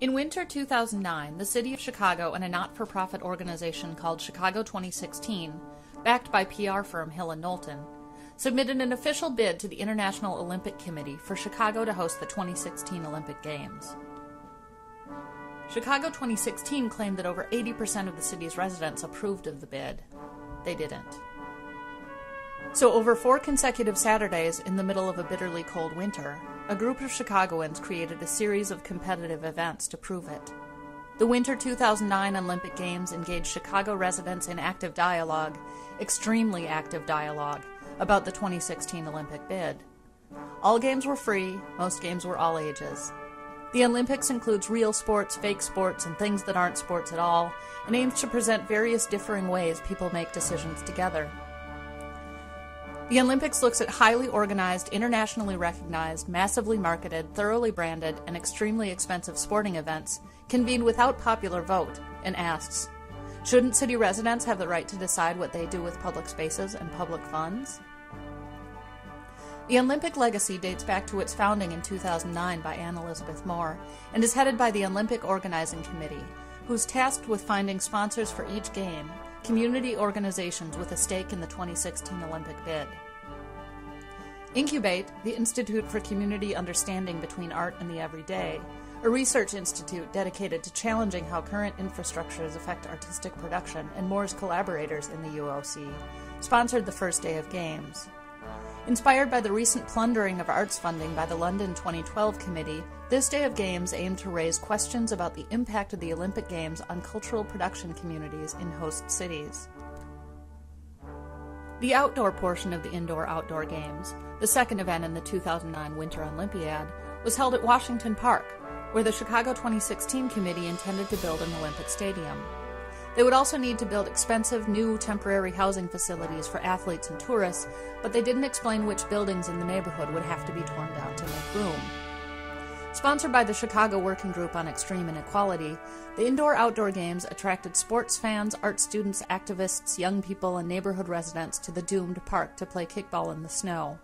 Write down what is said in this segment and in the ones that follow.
In winter 2009, the city of Chicago and a not-for-profit organization called Chicago 2016, backed by PR firm Hill Knowlton, submitted an official bid to the International Olympic Committee for Chicago to host the 2016 Olympic Games. Chicago 2016 claimed that over 80% of the city's residents approved of the bid. They didn't. So over 4 consecutive Saturdays in the middle of a bitterly cold winter, a group of Chicagoans created a series of competitive events to prove it. The Winter 2009 Unlympic Games engaged Chicago residents in active dialogue, extremely active dialogue, about the 2016 Olympic bid. All games were free, most games were all ages. The Olympics includes real sports, fake sports, and things that aren't sports at all, and aims to present various differing ways people make decisions together. The Olympics looks at highly organized, internationally recognized, massively marketed, thoroughly branded, and extremely expensive sporting events convened without popular vote and asks, shouldn't city residents have the right to decide what they do with public spaces and public funds? The Olympic legacy dates back to its founding in 2009 by Anne Elizabeth Moore and is headed by the Olympic Organizing Committee, who's tasked with finding sponsors for each game, community organizations with a stake in the 2016 Olympic bid. Incubate, the Institute for Community Understanding Between Art and the Everyday, a research institute dedicated to challenging how current infrastructures affect artistic production, and Moore's collaborators in the UOC, sponsored the first day of games. Inspired by the recent plundering of arts funding by the London 2012 committee, this day of games aimed to raise questions about the impact of the Olympic Games on cultural production communities in host cities. The outdoor portion of the indoor-outdoor games, the second event in the 2009 Winter Unlympiad, was held at Washington Park, where the Chicago 2016 committee intended to build an Olympic stadium. They would also need to build expensive new temporary housing facilities for athletes and tourists, but they didn't explain which buildings in the neighborhood would have to be torn down to make room. Sponsored by the Chicago Working Group on Extreme Inequality, the indoor-outdoor games attracted sports fans, art students, activists, young people, and neighborhood residents to the doomed park to play kickball in the snow.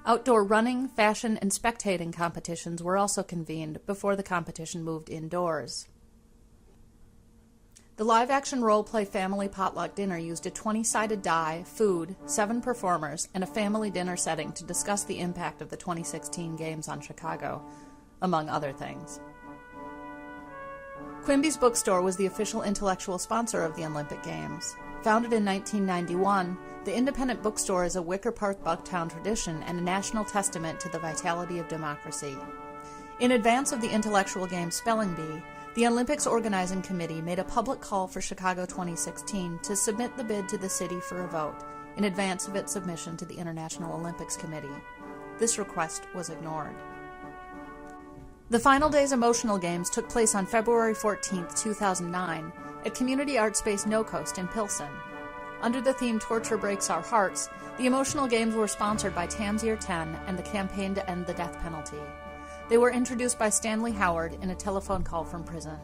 Outdoor running, fashion, and spectating competitions were also convened before the competition moved indoors. The live-action role-play family potluck dinner used a 20-sided die, food, 7 performers, and a family dinner setting to discuss the impact of the 2016 Games on Chicago, among other things. Quimby's Bookstore was the official intellectual sponsor of the Olympic Games. Founded in 1991, the independent bookstore is a Wicker Park Bucktown tradition and a national testament to the vitality of democracy. In advance of the Intellectual Games Spelling Bee, the Olympics Organizing Committee made a public call for Chicago 2016 to submit the bid to the city for a vote in advance of its submission to the International Olympics Committee. This request was ignored. The final day's emotional games took place on February 14, 2009, at Community Art Space No Coast in Pilsen. Under the theme Torture Breaks Our Hearts, the emotional games were sponsored by Tamsier 10 and the Campaign to End the Death Penalty. They were introduced by Stanley Howard in a telephone call from prison.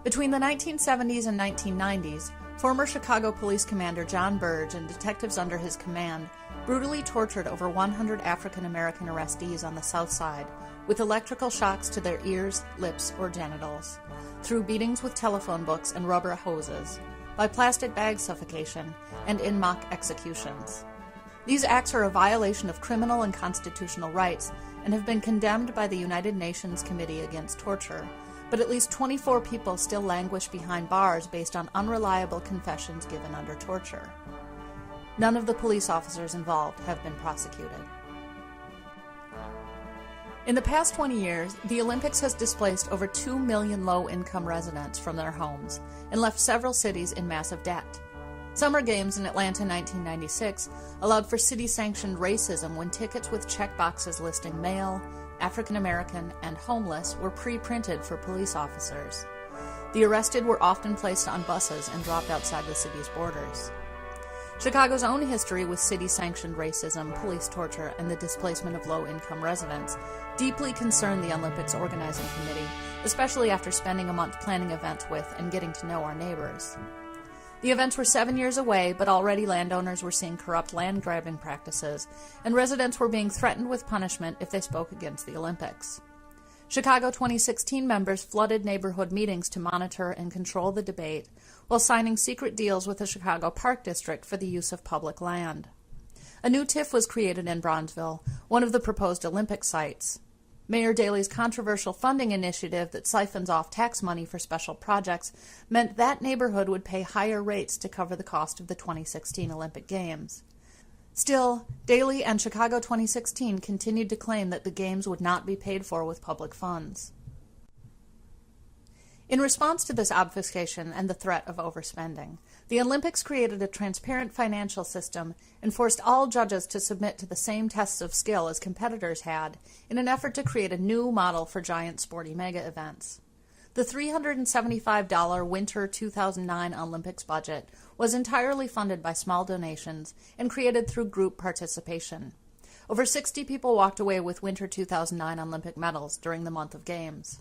Between the 1970s and 1990s, former Chicago Police Commander John Burge and detectives under his command brutally tortured over 100 African American arrestees on the South Side with electrical shocks to their ears, lips, or genitals, through beatings with telephone books and rubber hoses, by plastic bag suffocation, and in mock executions. These acts are a violation of criminal and constitutional rights and have been condemned by the United Nations Committee Against Torture, but at least 24 people still languish behind bars based on unreliable confessions given under torture. None of the police officers involved have been prosecuted. In the past 20 years, the Olympics has displaced over 2 million low-income residents from their homes and left several cities in massive debt. Summer Games in Atlanta 1996 allowed for city-sanctioned racism when tickets with checkboxes listing male, African American, and homeless were pre-printed for police officers. The arrested were often placed on buses and dropped outside the city's borders. Chicago's own history with city-sanctioned racism, police torture, and the displacement of low-income residents deeply concerned the Olympics Organizing Committee, especially after spending a month planning events with and getting to know our neighbors. The events were 7 years away, but already landowners were seeing corrupt land-grabbing practices, and residents were being threatened with punishment if they spoke against the Olympics. Chicago 2016 members flooded neighborhood meetings to monitor and control the debate, while signing secret deals with the Chicago Park District for the use of public land. A new TIF was created in Bronzeville, one of the proposed Olympic sites. Mayor Daley's controversial funding initiative that siphons off tax money for special projects meant that neighborhood would pay higher rates to cover the cost of the 2016 Olympic Games. Still, Daley and Chicago 2016 continued to claim that the Games would not be paid for with public funds. In response to this obfuscation and the threat of overspending, the Olympics created a transparent financial system and forced all judges to submit to the same tests of skill as competitors had in an effort to create a new model for giant sporty mega events. The $375 Winter 2009 Olympics budget was entirely funded by small donations and created through group participation. Over 60 people walked away with Winter 2009 Olympic medals during the month of Games.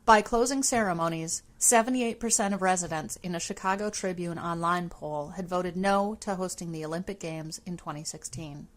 By closing ceremonies, 78% of residents in a Chicago Tribune online poll had voted no to hosting the Olympic Games in 2016.